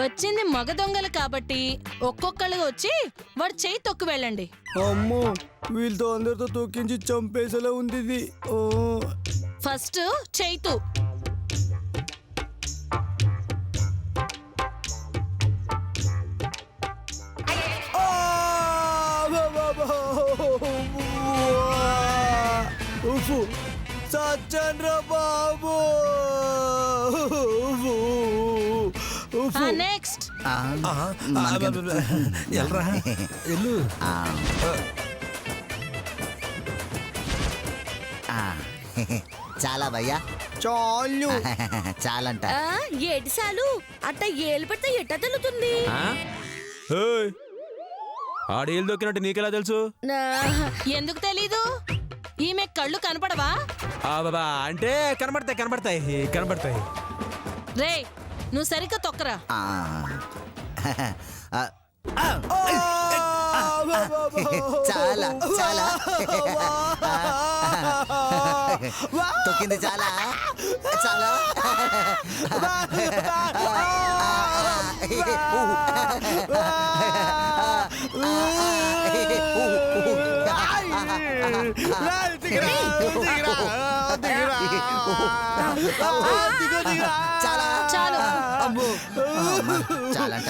వచ్చింది మగ దొంగలు కాబట్టి ఒక్కొక్కళ్ళు వచ్చి వాడు చెయ్యి తొక్కు వెళ్ళండి. అమ్మో వీళ్ళతో అందరితో తొక్కించి చంపేసేలా ఉంది ఇది. ఫస్ట్ చైతు. సచ్చంద్ర బాబు. నెక్స్ట్ చాలా భయ్యా చాలు చాలంట. ఏటి సాలు అట్ట ఏలు పెడితే ఎట్ట తెలుతుంది? ఆడేళ్ళు దొక్కినట్టు నీకెలా తెలుసు? ఎందుకు తెలీదు? ఈమె కళ్ళు కనపడవా? అంటే కనబడతాయి. రే నువ్వు సరిగ్గా తొక్కరా. చాలా చాలా తొక్కింది చాలా చాలా. చాలా చాలు. చాలంట.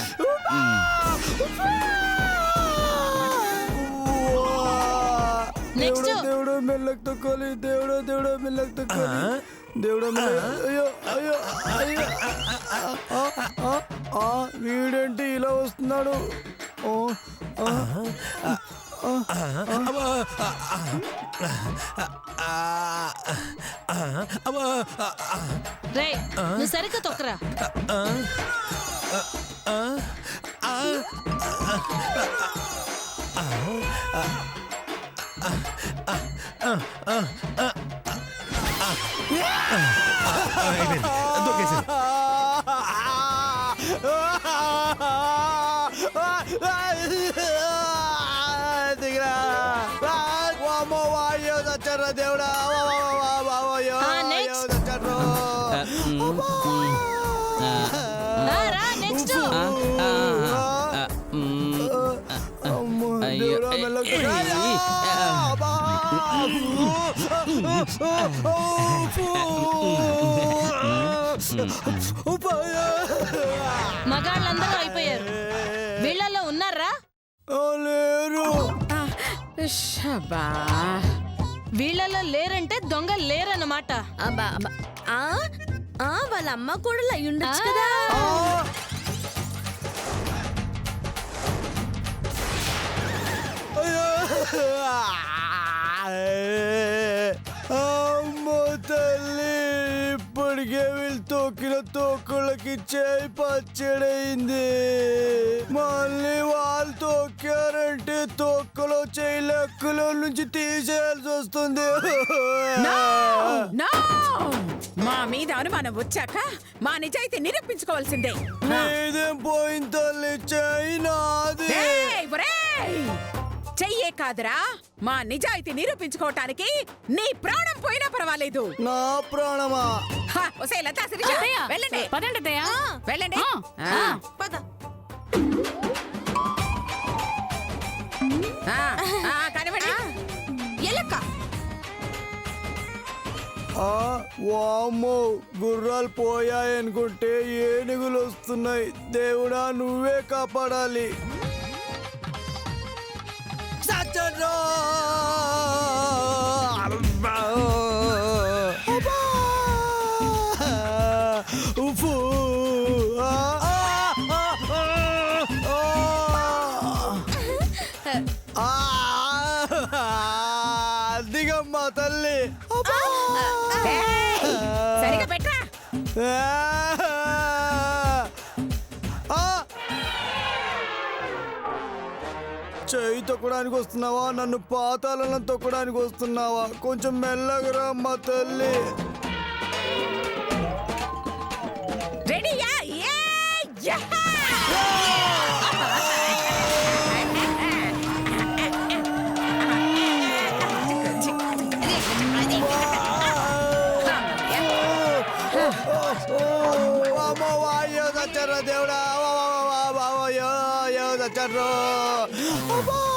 నెక్స్ట్ దేవుడు మెల్లకు తొక్కాలి. దేవుడు మెల్లకు తొక్కాలి. దేవుడు అయ్యో అయ్యో అయ్యో. వీడేంటి ఇలా వస్తున్నాడు? రే నువ్వు సరిగ్గా తొక్కరా. దేవుడా నెక్స్ట్ మగాళ్ళందరూ అయిపోయారు. వీళ్ళల్లో ఉన్నారా? లేరు. వీళ్ళల్లో లేరంటే దొంగ లేరన్నమాట. వాళ్ళ అమ్మ కూడా అయ్యుండొచ్చు కదా. అమ్మో తల్లి, ఇప్పటికే వీళ్ళు తొక్కిన తొక్కులకి చేయి పచ్చడైంది. మళ్ళీ వాళ్ళు తొక్కారంటే తొక్కలో చేయి లెక్కలో నుంచి తీసేయాల్సి వస్తుంది. మా మీద అనుమానం వచ్చాక మా నిజాయితీ నిరూపించుకోవాల్సిందే. ఇదేం పోయింది తల్లి, చేయి నాది. చెయ్యే కాదురా, మా నిజాయితీ నిరూపించుకోవటానికి నీ ప్రాణం పోయినా పర్వాలేదు. నా ప్రాణమా? వెళ్ళండి వెళ్ళండి. కనివ్వండి. వామ్మో, గుర్రాలు పోయాయనుకుంటే ఏనుగులు వస్తున్నాయి. దేవుడా నువ్వే కాపాడాలి. దిగమ్మా తల్లి. సరిగా పెట్టరా. చెయ్యి తొక్కడానికి వస్తున్నావా? నన్ను పాతాళంలో తొక్కడానికి వస్తున్నావా? కొంచెం మెల్లగరా అమ్మా తల్లి. రెడీయా? అమ్మో వాయ్యో సచ్చరా దేవుడా. చచ్చాడ్రో. అబ్బా!